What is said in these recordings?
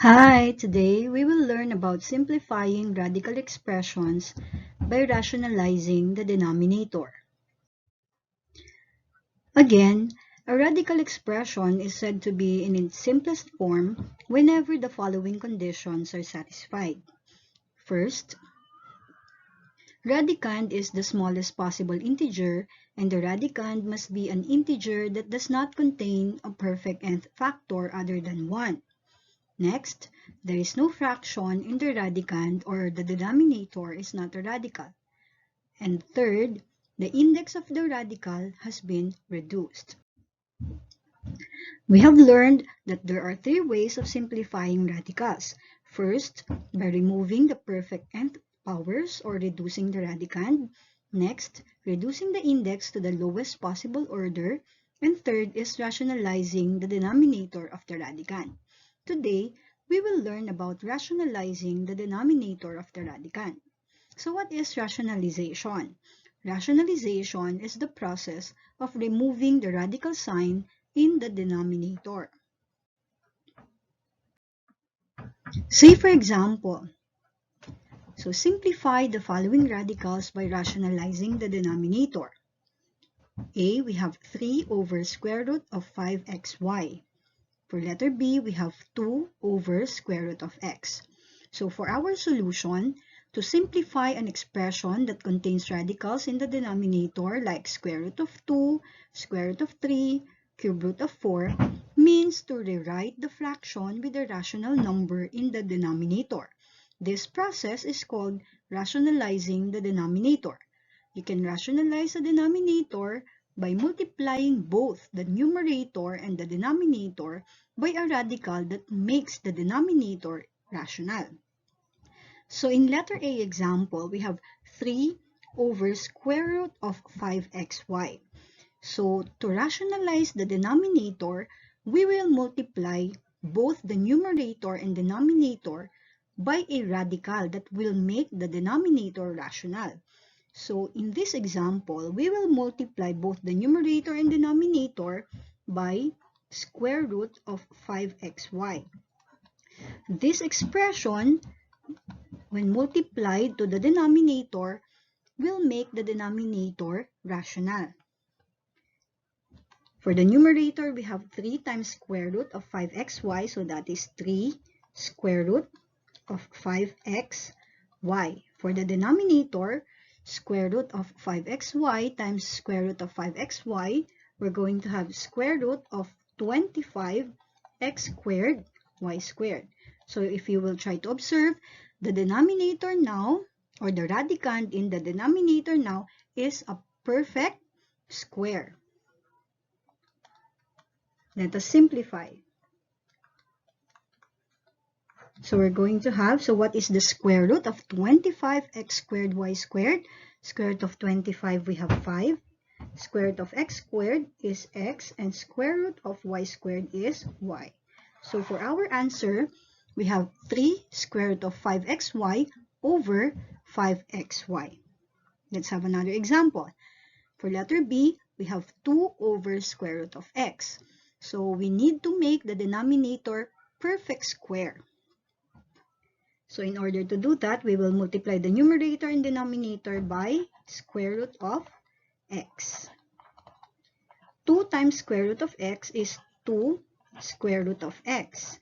Hi, today we will learn about simplifying radical expressions by rationalizing the denominator. Again, a radical expression is said to be in its simplest form whenever the following conditions are satisfied. First, radicand is the smallest possible integer, and the radicand must be an integer that does not contain a perfect nth factor other than 1. Next, there is no fraction in the radicand or the denominator is not a radical. And third, the index of the radical has been reduced. We have learned that there are three ways of simplifying radicals. First, by removing the perfect nth powers or reducing the radicand. Next, reducing the index to the lowest possible order. And third is rationalizing the denominator of the radicand. Today, we will learn about rationalizing the denominator of the radicand. So what is rationalization? Rationalization is the process of removing the radical sign in the denominator. Say for example, so simplify the following radicals by rationalizing the denominator. A, we have 3 over square root of 5xy. For letter B, we have 2 over square root of x. So for our solution, to simplify an expression that contains radicals in the denominator like square root of 2, square root of 3, cube root of 4, means to rewrite the fraction with a rational number in the denominator. This process is called rationalizing the denominator. You can rationalize the denominator by multiplying both the numerator and the denominator by a radical that makes the denominator rational. So in letter A example, we have 3 over square root of 5xy. So to rationalize the denominator, we will multiply both the numerator and denominator by a radical that will make the denominator rational. So in this example, we will multiply both the numerator and denominator by square root of 5xy. This expression, when multiplied to the denominator, will make the denominator rational. For the numerator, we have 3 times square root of 5xy, so that is 3 square root of 5xy. For the denominator, square root of 5xy times square root of 5xy, we're going to have square root of 25x squared y squared. So if you will try to observe, the denominator now, or the radicand in the denominator now, is a perfect square. Let us simplify. So we're going to have, so what is the square root of 25x squared y squared? Square root of 25, we have 5. Square root of x squared is x, and square root of y squared is y. So for our answer, we have 3 square root of 5xy over 5xy. Let's have another example. For letter B, we have 2 over square root of x. So we need to make the denominator perfect square. So in order to do that, we will multiply the numerator and denominator by square root of x. 2 times square root of x is 2 square root of x.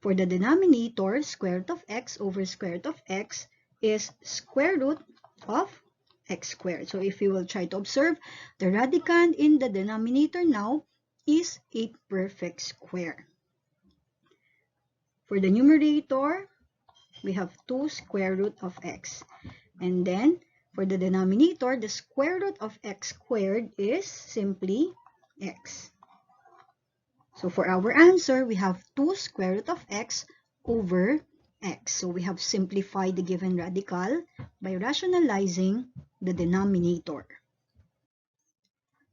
For the denominator, square root of x over square root of x is square root of x squared. So if you will try to observe, the radicand in the denominator now is a perfect square. For the numerator, we have 2 square root of x. And then, for the denominator, the square root of x squared is simply x. So for our answer, we have 2 square root of x over x. So we have simplified the given radical by rationalizing the denominator.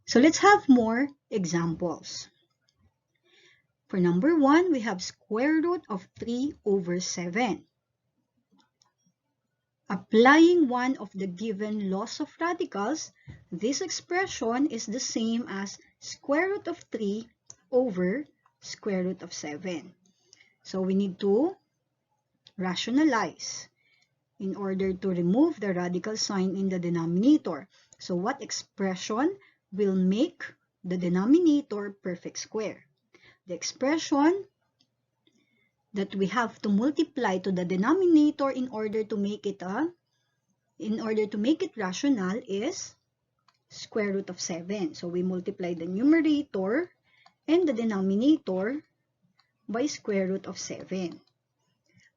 So let's have more examples. For number 1, we have square root of 3 over 7. Applying one of the given laws of radicals, this expression is the same as square root of 3 over square root of 7. So we need to rationalize in order to remove the radical sign in the denominator. So what expression will make the denominator perfect square? The expression that we have to multiply to the denominator in order to make it rational is square root of 7. So we multiply the numerator and the denominator by square root of 7.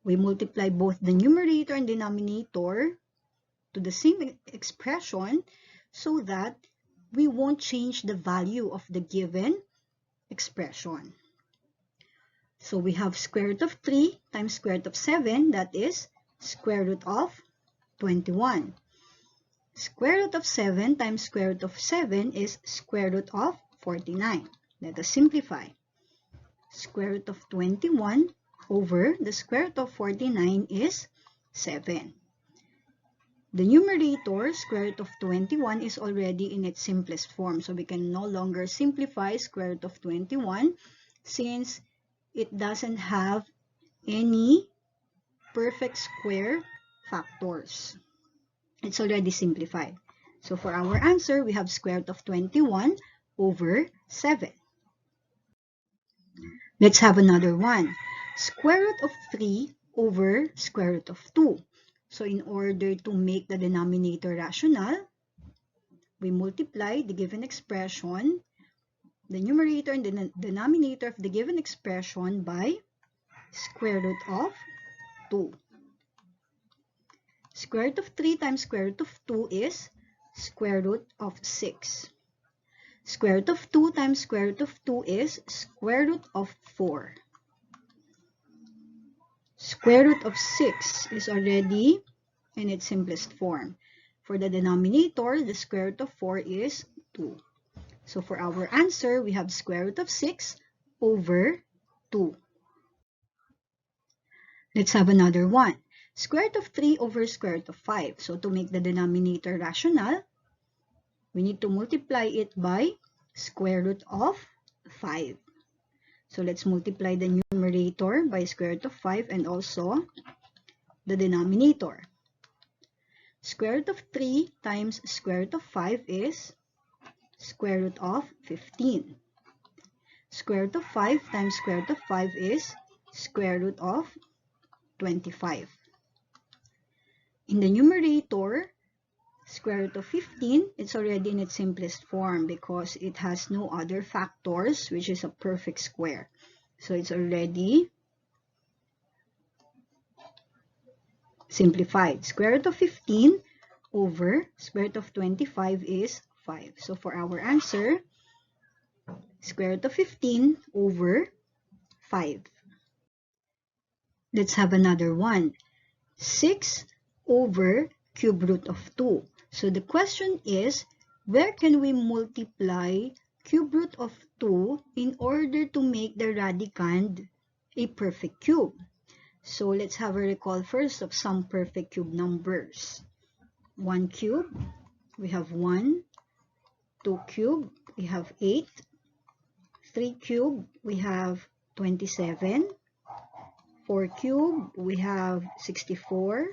We multiply both the numerator and denominator to the same expression so that we won't change the value of the given expression. So we have square root of 3 times square root of 7, that is square root of 21. Square root of 7 times square root of 7 is square root of 49. Let us simplify. Square root of 21 over the square root of 49 is 7. The numerator, square root of 21, is already in its simplest form. So we can no longer simplify square root of 21 since it doesn't have any perfect square factors. It's already simplified. So for our answer, we have square root of 21 over 7. Let's have another one. Square root of 3 over square root of 2. So in order to make the denominator rational, we multiply the given expression, the numerator and the denominator of the given expression by square root of 2. Square root of 3 times square root of 2 is square root of 6. Square root of 2 times square root of 2 is square root of 4. Square root of 6 is already in its simplest form. For the denominator, the square root of 4 is 2. So for our answer, we have square root of 6 over 2. Let's have another one. Square root of 3 over square root of 5. So to make the denominator rational, we need to multiply it by square root of 5. So let's multiply the numerator by square root of 5 and also the denominator. Square root of 3 times square root of 5 is square root of 15. Square root of 5 times square root of 5 is square root of 25. In the numerator, square root of 15, it's already in its simplest form because it has no other factors, which is a perfect square. So it's already simplified. Square root of 15 over square root of 25 is 5. So for our answer, square root of 15 over 5. Let's have another one. 6 over cube root of 2. So the question is, where can we multiply cube root of 2 in order to make the radicand a perfect cube? So let's have a recall first of some perfect cube numbers. 1 cube, we have 1. 2 cube, we have 8. 3 cube, we have 27. 4 cube, we have 64.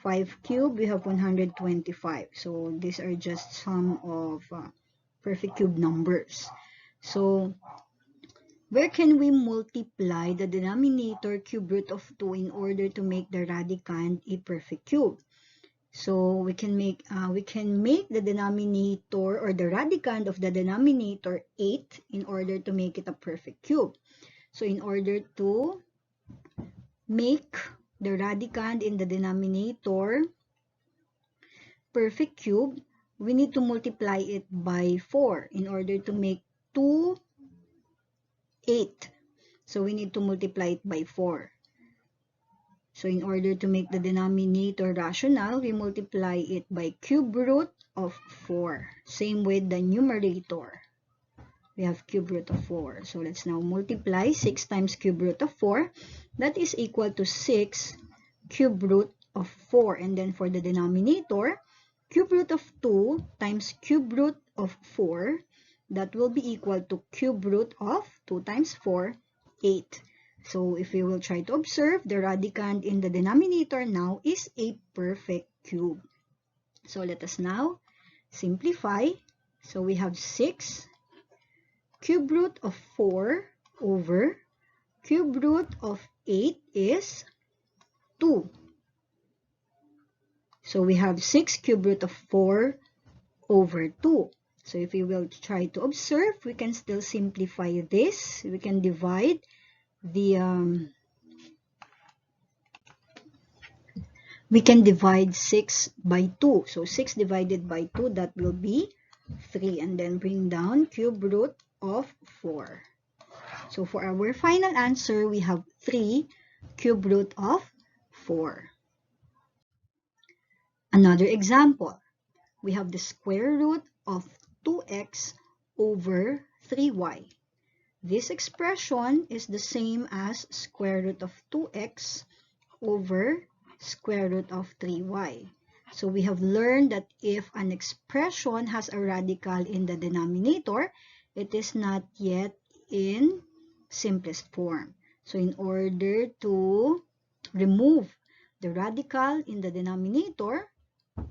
5 cube, we have 125. So these are just some of perfect cube numbers. So where can we multiply the denominator cube root of 2 in order to make the radicand a perfect cube? So we can make the denominator or the radicand of the denominator 8 in order to make it a perfect cube. So in order to make the radicand in the denominator perfect cube, we need to multiply it by 4 in order to make 2, 8. So we need to multiply it by 4. So in order to make the denominator rational, we multiply it by cube root of 4. Same with the numerator. We have cube root of 4. So let's now multiply 6 times cube root of 4. That is equal to 6 cube root of 4. And then for the denominator, cube root of 2 times cube root of 4. That will be equal to cube root of 2 times 4, 8. So if we will try to observe, the radicand in the denominator now is a perfect cube. So let us now simplify. So we have 6 cube root of 4 over cube root of 8 is 2. So we have 6 cube root of 4 over 2. So if we will try to observe, we can still simplify this. We can divide the 6 by 2. So 6 divided by 2, that will be 3. And then bring down cube root of 4. So for our final answer, we have 3 cube root of 4. Another example, we have the square root of 2x over 3y. This expression is the same as square root of 2x over square root of 3y. So we have learned that if an expression has a radical in the denominator, it is not yet in simplest form. So in order to remove the radical in the denominator,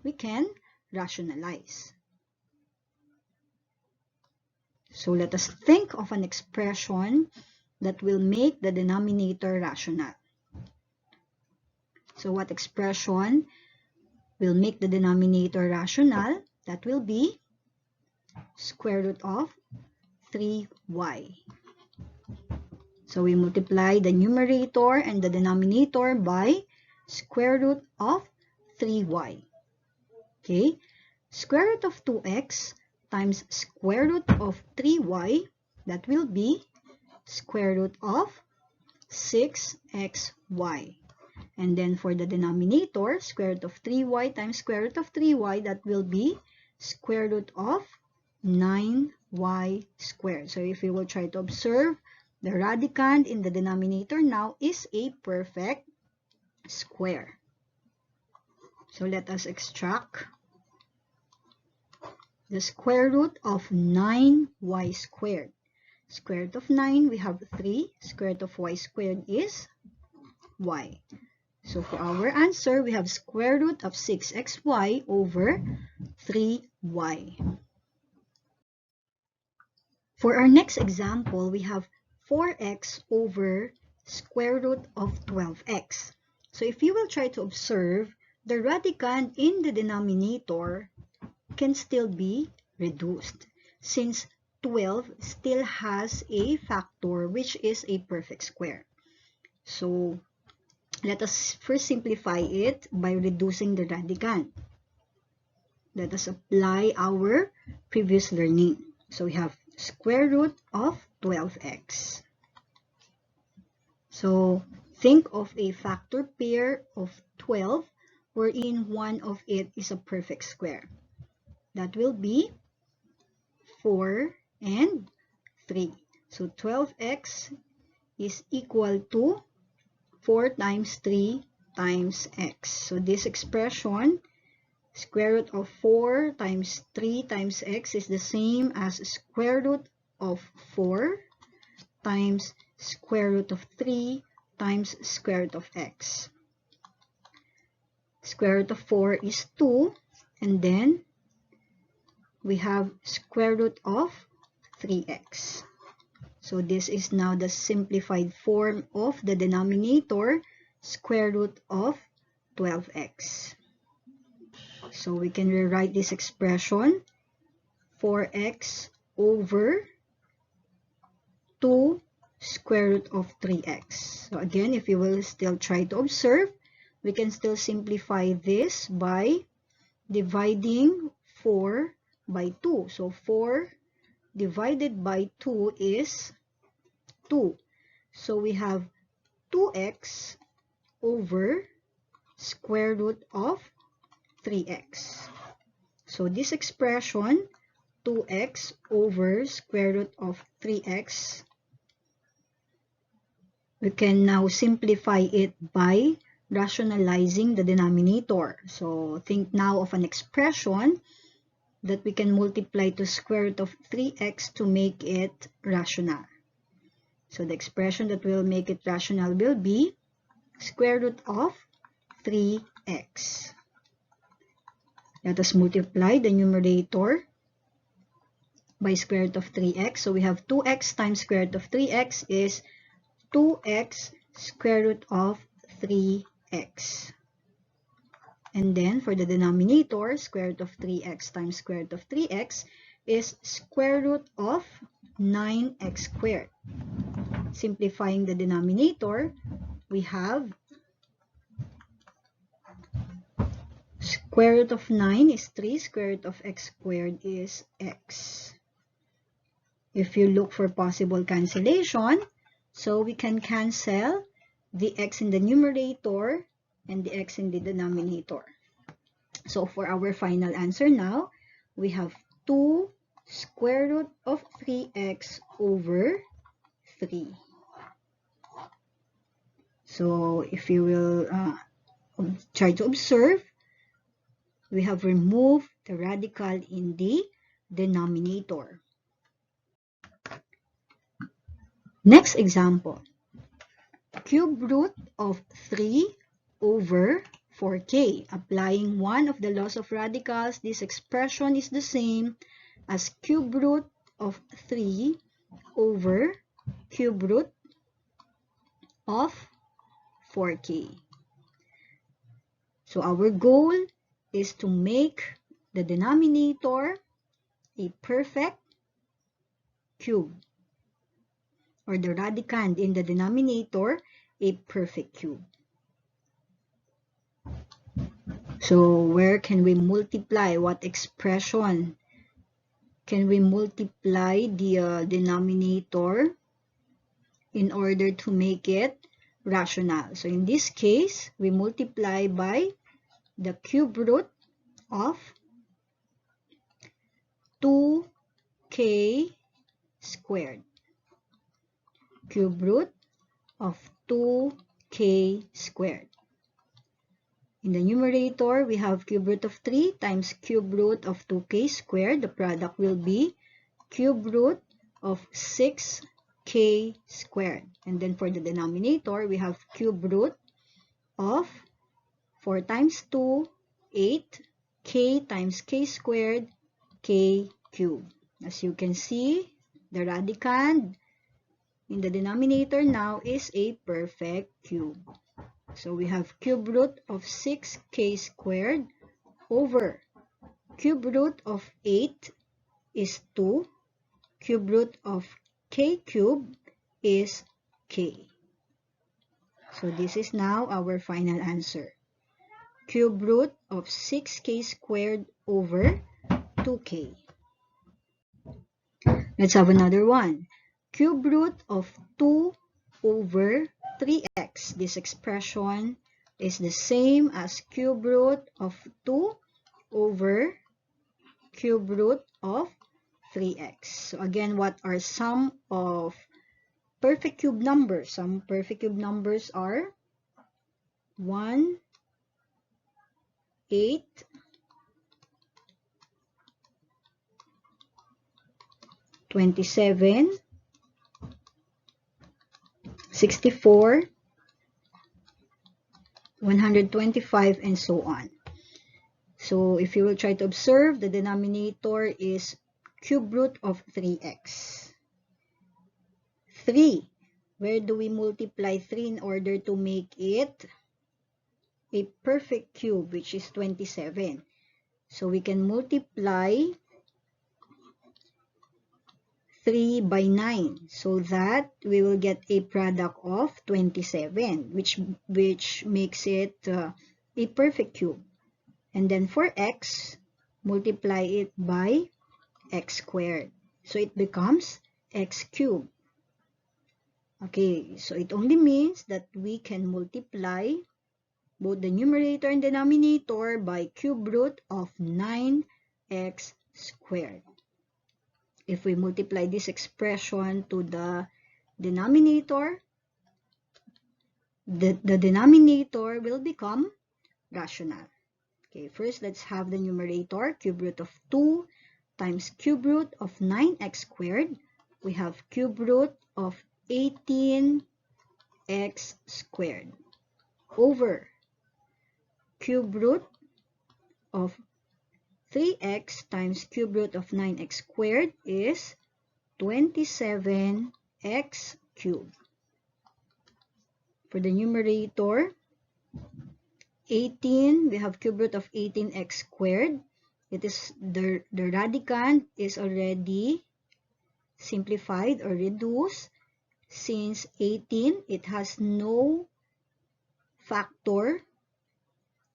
we can rationalize. So let us think of an expression that will make the denominator rational. So what expression will make the denominator rational? That will be square root of 3y. So we multiply the numerator and the denominator by square root of 3y. Okay, square root of 2x times square root of 3y, that will be square root of 6xy. And then for the denominator, square root of 3y times square root of 3y, that will be square root of 9y squared. So if we will try to observe, the radicand in the denominator now is a perfect square. So let us extract the square root of 9y squared. Square root of 9, we have 3. Square root of y squared is y. So for our answer, we have square root of 6xy over 3y. For our next example, we have 4x over square root of 12x. So if you will try to observe, the radicand in the denominator can still be reduced, since 12 still has a factor which is a perfect square. So let us first simplify it by reducing the radicand. Let us apply our previous learning. So we have square root of 12x. So think of a factor pair of 12 wherein one of it is a perfect square. That will be 4 and 3. So 12x is equal to 4 times 3 times x. So this expression, square root of 4 times 3 times x, is the same as square root of 4 times square root of 3 times square root of x. Square root of 4 is 2, and then we have square root of 3x. So this is now the simplified form of the denominator, square root of 12x. So we can rewrite this expression, 4x over 2 square root of 3x. So again, if you will still try to observe, we can still simplify this by dividing 4 by 2. So 4 divided by 2 is 2. So we have 2x over square root of 3x. So this expression, 2x over square root of 3x, we can now simplify it by rationalizing the denominator. So think now of an expression that we can multiply to square root of 3x to make it rational. So the expression that will make it rational will be square root of 3x. Let us multiply the numerator by square root of 3x. So we have 2x times square root of 3x is 2x square root of 3x. And then for the denominator, square root of 3x times square root of 3x is square root of 9x squared. Simplifying the denominator, we have square root of 9 is 3, square root of x squared is x. If you look for possible cancellation, so we can cancel the x in the numerator and the x in the denominator. So for our final answer now, we have 2 square root of 3x over 3. So if you will try to observe, we have removed the radical in the denominator. Next example, cube root of 3 over 4k. Applying one of the laws of radicals, this expression is the same as cube root of 3 over cube root of 4k. So our goal is to make the denominator a perfect cube, or the radicand in the denominator a perfect cube. So where can we multiply? What expression can we multiply the denominator in order to make it rational? So in this case, we multiply by the cube root of 2k squared. Cube root of 2k squared. In the numerator, we have cube root of 3 times cube root of 2k squared. The product will be cube root of 6k squared. And then for the denominator, we have cube root of 4 times 2, 8, k times k squared, k cubed. As you can see, the radicand in the denominator now is a perfect cube. So we have cube root of 6k squared over cube root of 8 is 2. Cube root of k cubed is k. So this is now our final answer. Cube root of 6k squared over 2k. Let's have another one. Cube root of 2 over 3x. This expression is the same as cube root of 2 over cube root of 3x. So again, what are some of perfect cube numbers? Some perfect cube numbers are 1, 8, 27, 64, 125, and so on. So if you will try to observe, the denominator is cube root of 3x. 3. Where do we multiply 3 in order to make it a perfect cube, which is 27? So we can multiply 3 by 9 so that we will get a product of 27, which makes it a perfect cube. And then for x, multiply it by x squared. So it becomes x cubed. Okay, so it only means that we can multiply both the numerator and denominator by cube root of 9x squared. If we multiply this expression to the denominator, the denominator will become rational. Okay, first let's have the numerator, cube root of 2 times cube root of 9x squared. We have cube root of 18x squared over cube root of 3x times cube root of 9x squared is 27x cubed. For the numerator, 18, we have cube root of 18x squared. It is the radicand is already simplified or reduced. Since 18, it has no factor,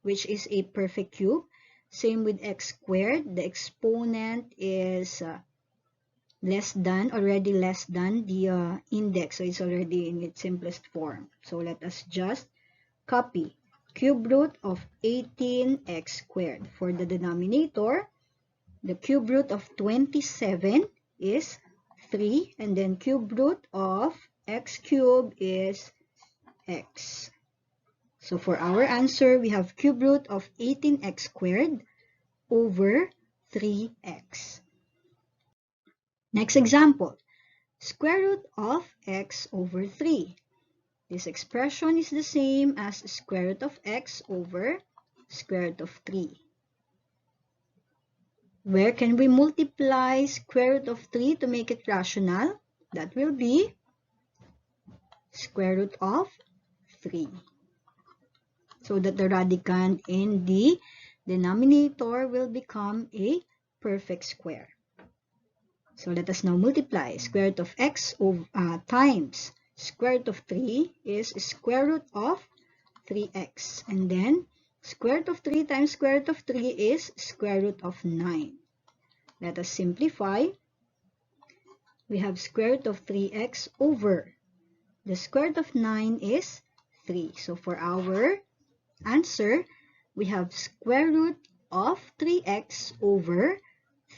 which is a perfect cube. Same with x squared. The exponent is already less than the index. So it's already in its simplest form. So let us just copy cube root of 18x squared. For the denominator, the cube root of 27 is 3, and then cube root of x cubed is x. So for our answer, we have cube root of 18x squared over 3x. Next example, square root of x over 3. This expression is the same as square root of x over square root of 3. Where can we multiply square root of 3 to make it rational? That will be square root of 3. So that the radicand in the denominator will become a perfect square. So let us now multiply. Square root of x times square root of 3 is square root of 3x. And then square root of 3 times square root of 3 is square root of 9. Let us simplify. We have square root of 3x over the square root of 9 is 3. So for our answer, we have square root of 3x over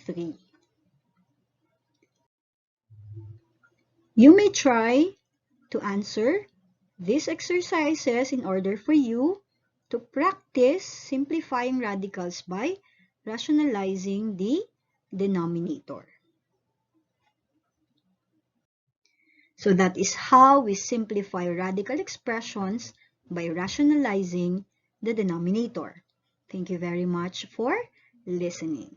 3. You may try to answer these exercises in order for you to practice simplifying radicals by rationalizing the denominator. So that is how we simplify radical expressions by rationalizing the denominator. Thank you very much for listening.